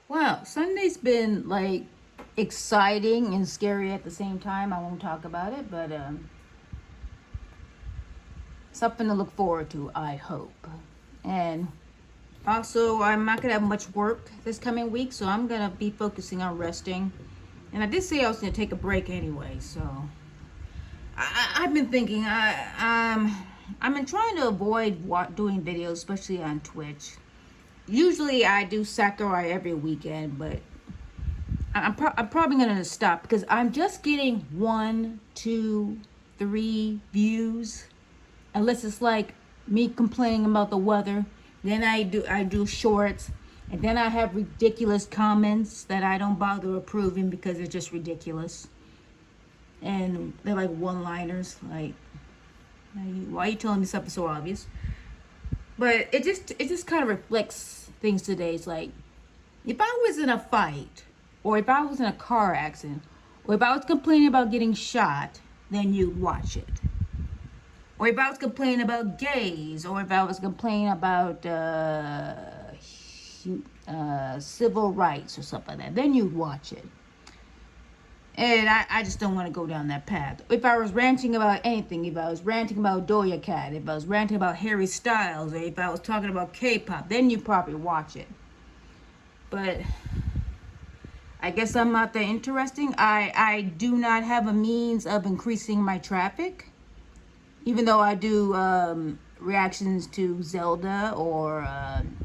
Wow, Sunday's been like exciting and scary at the same time. I won't talk about it, but something to look forward to, I hope. And also, I'm not gonna have much work this coming week, so I'm gonna be focusing on resting. And I did say I was gonna take a break anyway, so I've been thinking I've been trying to avoid doing videos, especially on Twitch. Usually I do Sakurai every weekend, but I'm probably gonna stop because I'm just getting 1, 2, 3 views, unless it's like me complaining about the weather. Then I do shorts, and then I have ridiculous comments that I don't bother approving because it's just ridiculous, and they're like one-liners, like why are you telling me something so obvious? But it just kind of reflects things today. It's like, if I was in a fight, or if I was in a car accident, or if I was complaining about getting shot, then you'd watch it. Or if I was complaining about gays, or if I was complaining about civil rights or something like that, then you'd watch it. And I just don't want to go down that path. If I was ranting about anything, if I was ranting about Doja Cat, if I was ranting about Harry Styles, or if I was talking about K-pop, then you'd probably watch it. But I guess I'm not that interesting. I do not have a means of increasing my traffic, even though I do reactions to Zelda or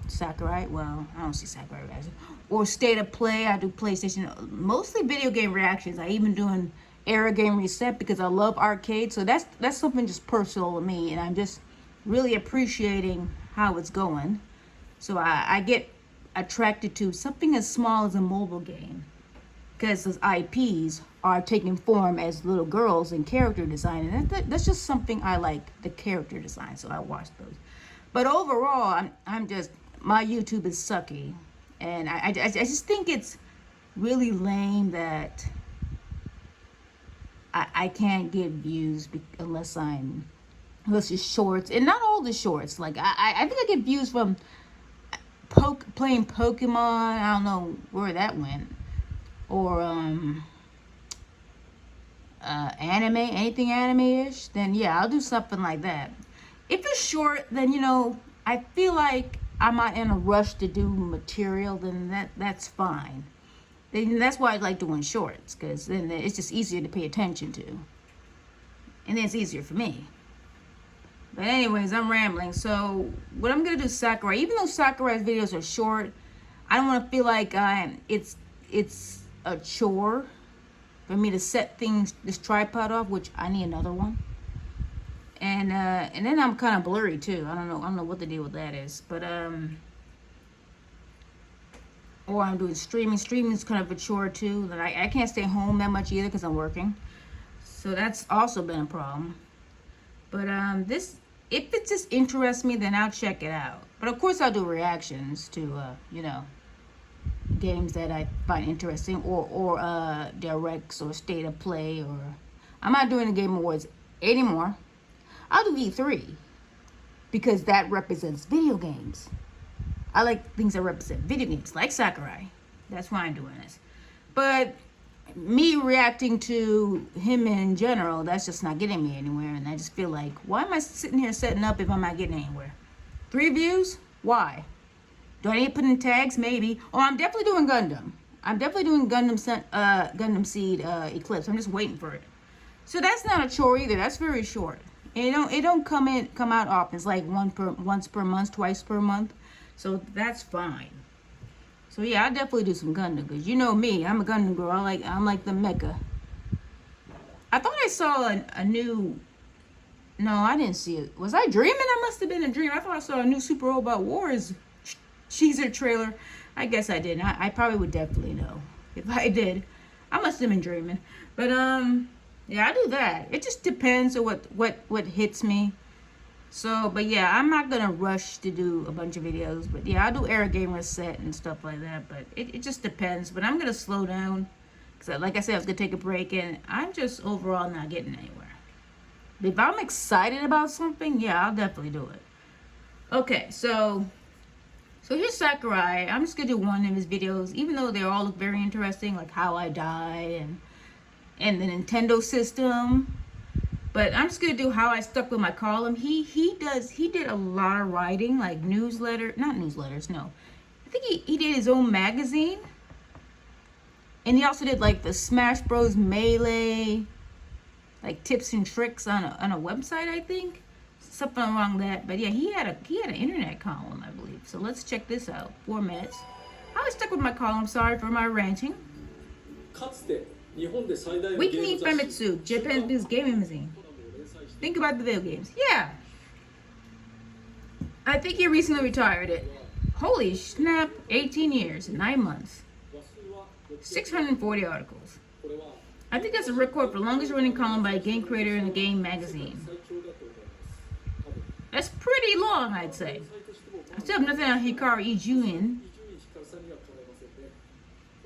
Sakurai. Well, I don't see Sakurai reactions. Or State of Play. I do PlayStation. Mostly video game reactions. I even doing Era Game Reset because I love arcade. So that's something just personal to me, and I'm just really appreciating how it's going. So I get attracted to something as small as a mobile game, because those IPs are taking form as little girls in character design, and that's just something I like, the character design. So I watch those. But overall, I'm just, my YouTube is sucky, and I just think it's really lame that I can't get views unless it's shorts, and not all the shorts. Like I think I get views from playing Pokemon. I don't know where that went. Or anime, anything anime-ish, then yeah, I'll do something like that. If it's short, then I feel like I'm not in a rush to do material, then that's fine. Then that's why I like doing shorts, because then it's just easier to pay attention to, and then it's easier for me. But anyways, I'm rambling. So what I'm gonna do is Sakurai. Even though Sakurai's videos are short, I don't want to feel like it's a chore for me to set this tripod off, which I need another one. And then I'm kind of blurry too. I don't know what the deal with that is. But or I'm doing streaming. Streaming is kind of a chore too. That I can't stay home that much either because I'm working. So that's also been a problem. But if it just interests me, then I'll check it out. But of course I'll do reactions to games that I find interesting, or directs, or State of Play, or I'm not doing the Game Awards anymore. I'll do E3 because that represents video games. I like things that represent video games, like Sakurai. That's why I'm doing this. But me reacting to him in general, that's just not getting me anywhere. And I just feel like, why am I sitting here setting up if I'm not getting anywhere? 3 views? Why? Do I need to put in tags? Maybe. Oh, I'm definitely doing Gundam. I'm definitely doing Gundam Seed Eclipse. I'm just waiting for it. So that's not a chore either. That's very short. And it don't come out often. It's like once per month, twice per month. So that's fine. So yeah, I definitely do some Gundam, because you know me, I'm a Gundam girl. I'm like the mecha. I thought I saw a new. No, I didn't see it. Was I dreaming? I must have been a dream. I thought I saw a new Super Robot Wars teaser trailer. I guess I didn't. I probably would definitely know if I did. I must have been dreaming. But yeah, I do that. It just depends on what hits me. So, but yeah, I'm not gonna rush to do a bunch of videos. But yeah, I'll do Era Game Reset and stuff like that. But it just depends. But I'm gonna slow down, because like I said, I was gonna take a break, and I'm just overall not getting anywhere. But if I'm excited about something, yeah, I'll definitely do it. Okay, so So here's Sakurai. I'm just gonna do one of his videos, even though they all look very interesting, like how I die and the Nintendo system. But I'm just gonna do how I stuck with my column. He did a lot of writing, like not newsletters, no. I think he did his own magazine. And he also did like the Smash Bros. Melee, like tips and tricks on a website, I think. Something along that. But yeah, he had an internet column, I believe. So let's check this out. 4 minutes. I was stuck with my column, sorry for my ranting. Weekly Famitsu, Japan's biggest gaming magazine. Think about the video games. Yeah. I think he recently retired it. Holy snap, 18 years, 9 months. 640 articles. I think that's a record for longest running column by a game creator in a game magazine. That's pretty long, I'd say. I still have nothing on Hikaru Ijuin.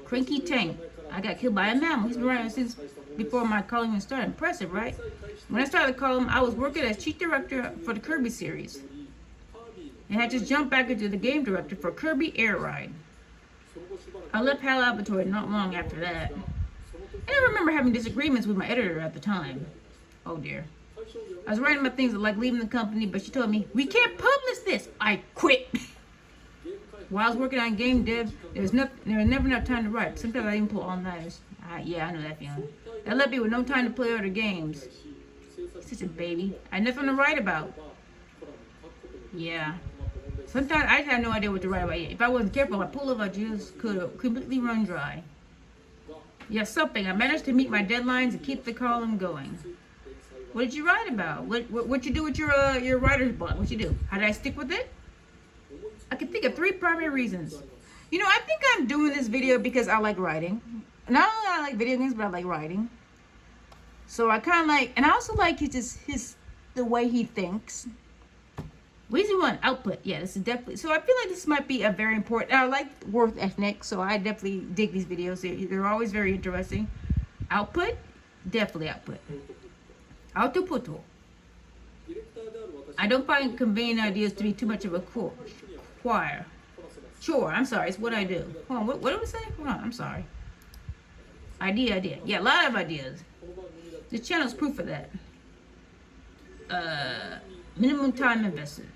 Cranky Tank. I got killed by a mammal. He's been writing since before my column even started. Impressive, right? When I started the column, I was working as chief director for the Kirby series. And I just jumped back into the game director for Kirby Air Ride. I left Hal Laboratory not long after that. And I remember having disagreements with my editor at the time. Oh dear. I was writing about things like leaving the company, but she told me, we can't publish this. I quit. While I was working on game dev, there was never enough time to write. Sometimes I even pull all-nighters. Yeah, I know that feeling. That left me with no time to play other games. Such a baby. I had nothing to write about. Yeah. Sometimes I had no idea what to write about. If I wasn't careful, my pool of ideas could have completely run dry. Yeah, something. I managed to meet my deadlines and keep the column going. What did you write about? What you do with your writer's block? What you do? How did I stick with it? I can think of 3 primary reasons. You know, I think I'm doing this video because I like writing. Not only I like video games, but I like writing. So I kind of like, and I also like the way he thinks. Reason 1, output. Yeah, this is definitely, so I feel like this might be a very important, I like work ethic, so I definitely dig these videos. They're always very interesting. Output? Definitely output. Output. I don't find conveying ideas to be too much of a chore. I'm sorry, it's what I do. Hold on, what did we say? Hold on, I'm sorry. Idea. Yeah, a lot of ideas. This channel's proof of that. Minimum time invested.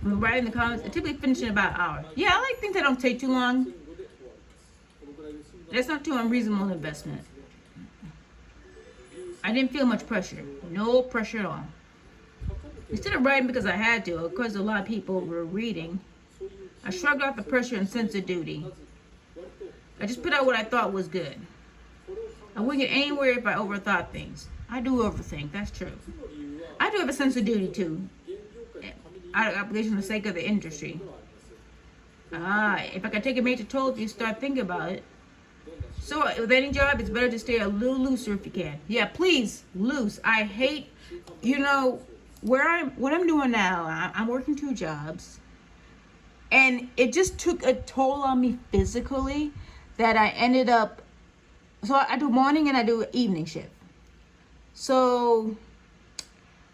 When writing the comments, I typically finish in about an hour. Yeah, I like things that don't take too long. That's not too unreasonable an investment. I didn't feel much pressure. No pressure at all. Instead of writing because I had to, of course a lot of people were reading, I shrugged off the pressure and sense of duty. I just put out what I thought was good. I wouldn't get anywhere if I overthought things. I do overthink, that's true. I do have a sense of duty too. Out of obligation for the sake of the industry. If I can take a major toll if you start thinking about it. So with any job, it's better to stay a little looser if you can. Yeah, please, loose. I hate, what I'm doing now, I'm working 2 jobs. And it just took a toll on me physically that I ended up, so I do morning and I do evening shift. So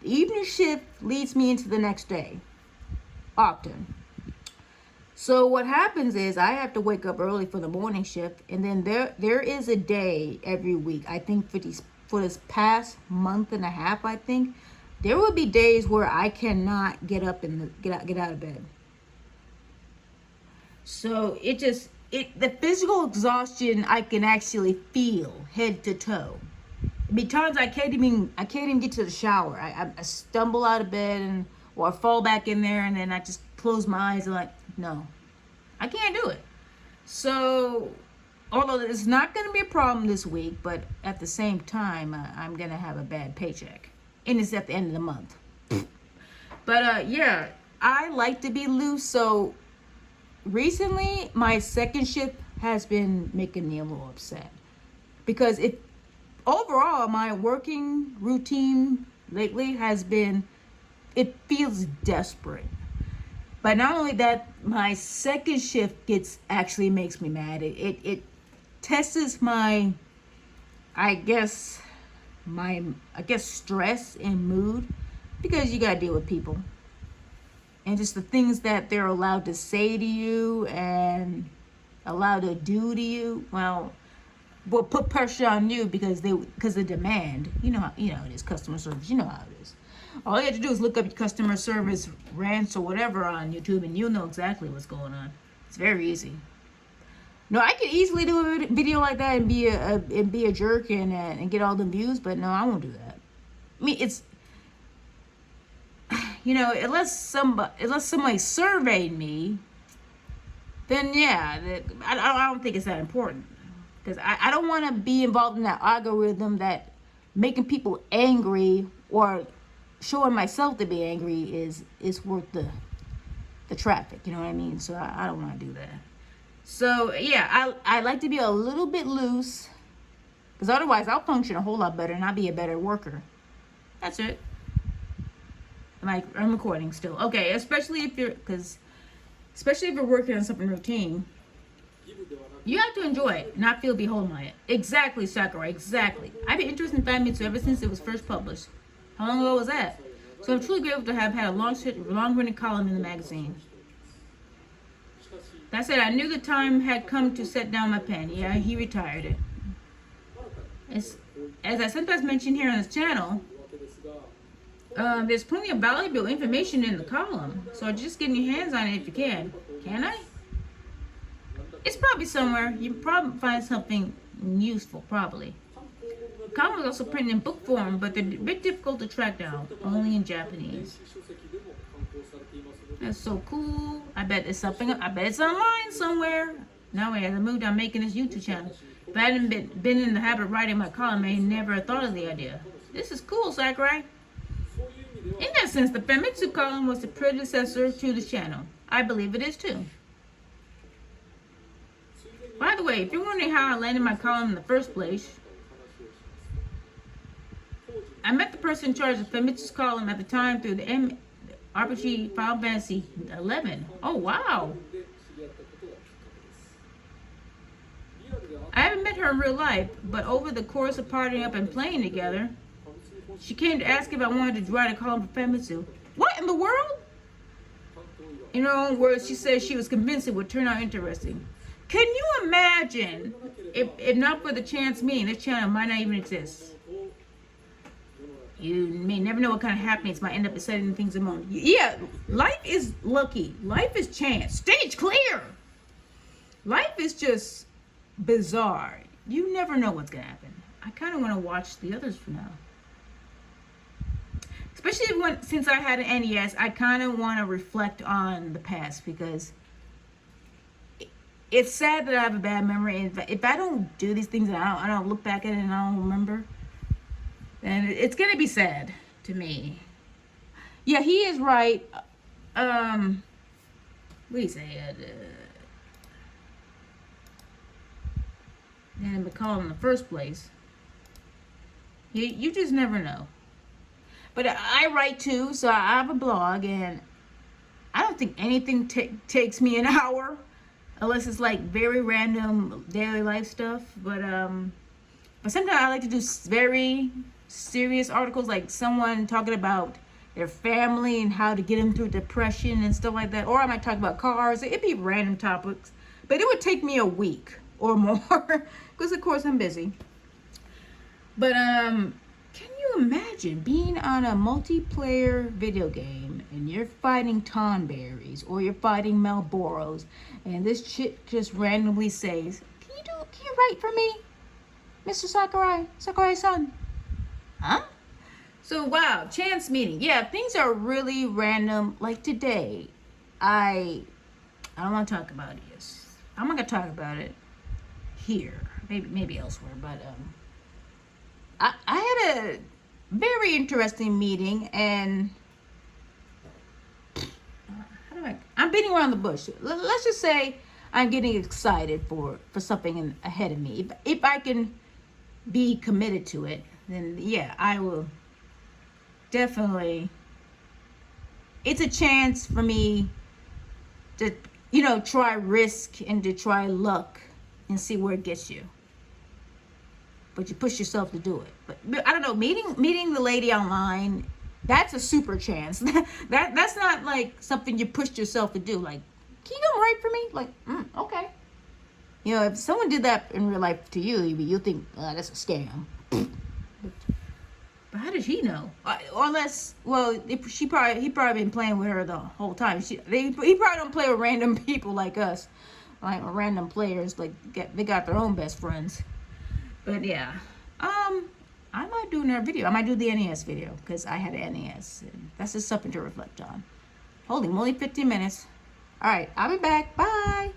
the evening shift leads me into the next day, often. So what happens is I have to wake up early for the morning shift, and then there is a day every week. I think for this past month and a half, I think there will be days where I cannot get up and get out of bed. So the physical exhaustion I can actually feel head to toe. There'll be times I can't even get to the shower. I stumble out of bed or I fall back in there, and then I just close my eyes and like, no, I can't do it. So, although it's not going to be a problem this week, but at the same time, I'm going to have a bad paycheck. And it's at the end of the month. But yeah, I like to be loose. So recently, my second shift has been making me a little upset. Because overall, my working routine lately has been, it feels desperate. But not only that, my second shift makes me mad. It tests my stress and mood, because you gotta deal with people. and just the things that they're allowed to say to you and allowed to do to you, well, will put pressure on you because of demand. You know it is customer service. You know how it is. All you have to do is look up customer service rants or whatever on YouTube, and you'll know exactly what's going on. It's very easy. No, I could easily do a video like that and be a jerk and get all the views, but no, I won't do that. I mean, it's, unless somebody surveyed me, then yeah, I don't think it's that important, because I don't want to be involved in that algorithm that making people angry or showing myself to be angry is worth the traffic. You know what I mean? So I don't want to do that. So yeah, I like to be a little bit loose, because otherwise I'll function a whole lot better and I'll be a better worker. That's it. I'm recording still. Okay, especially if you're working on something routine, you have to enjoy it, not feel beholden by it. Exactly, Sakurai, exactly. I've been interested in Famitsu ever since it was first published. How long ago was that? So I'm truly grateful to have had a long-running column in the magazine. That said, I knew the time had come to set down my pen. Yeah, he retired it. As I sometimes mention here on this channel, there's plenty of valuable information in the column, so just get your hands on it if you can. Can I? It's probably somewhere. You can probably find something useful, probably. The column is also printed in book form, but they're a bit difficult to track down, only in Japanese. That's so cool. I bet it's online somewhere. Now as I moved on making this YouTube channel. If I hadn't been in the habit of writing my column, I never thought of the idea. This is cool, Sakurai. In that sense, the Famitsu column was the predecessor to this channel. I believe it is too. By the way, if you're wondering how I landed my column in the first place, I met the person in charge of Famitsu's column at the time through the RPG Final Fantasy 11. Oh wow! I haven't met her in real life, but over the course of partying up and playing together, she came to ask if I wanted to write a column for Famitsu. What in the world? In her own words, she said she was convinced it would turn out interesting. Can you imagine if not for the chance meeting, this channel might not even exist? You may never know what kind of happenings might end up setting things in motion. Yeah, life is lucky. Life is chance. Stage clear. Life is just bizarre. You never know what's gonna happen. I kind of want to watch the others for now. Especially since I had an NES, I kind of want to reflect on the past, because it's sad that I have a bad memory. And if I don't do these things and I don't look back at it and I don't remember, then it's gonna be sad to me. Yeah, he is right. What do you say? And McCall in the first place. You just never know. But I write too, so I have a blog, and I don't think anything takes me an hour, unless it's like very random daily life stuff. But sometimes I like to do very serious articles, like someone talking about their family and how to get them through depression and stuff like that. Or I might talk about cars. It'd be random topics, but it would take me a week or more, because of course I'm busy. But can you imagine being on a multiplayer video game and you're fighting Tonberries or you're fighting Malboros, and this chick just randomly says, can you write for me, Mr. Sakurai-san? Huh? So wow, chance meeting. Yeah, things are really random. Like today, I don't want to talk about it. Yes, I'm not gonna talk about it here. Maybe elsewhere. But I had a very interesting meeting, and I'm beating around the bush. Let's just say I'm getting excited for something ahead of me. If I can be committed to it, then yeah, I will definitely. It's a chance for me to, try risk and to try luck and see where it gets you. But you push yourself to do it. But I don't know, meeting the lady online That's a super chance. That's not like something you pushed yourself to do. Like, can you come right for me? Like, okay. You know, if someone did that in real life to you, you'll think, that's a scam. But how did he know? Or unless, well, he probably been playing with her the whole time. He probably don't play with random people like us, like random players. Like they got their own best friends. But yeah, I might do another video. I might do the NES video because I had an NES. And that's just something to reflect on. Holy moly, 15 minutes. All right, I'll be back. Bye.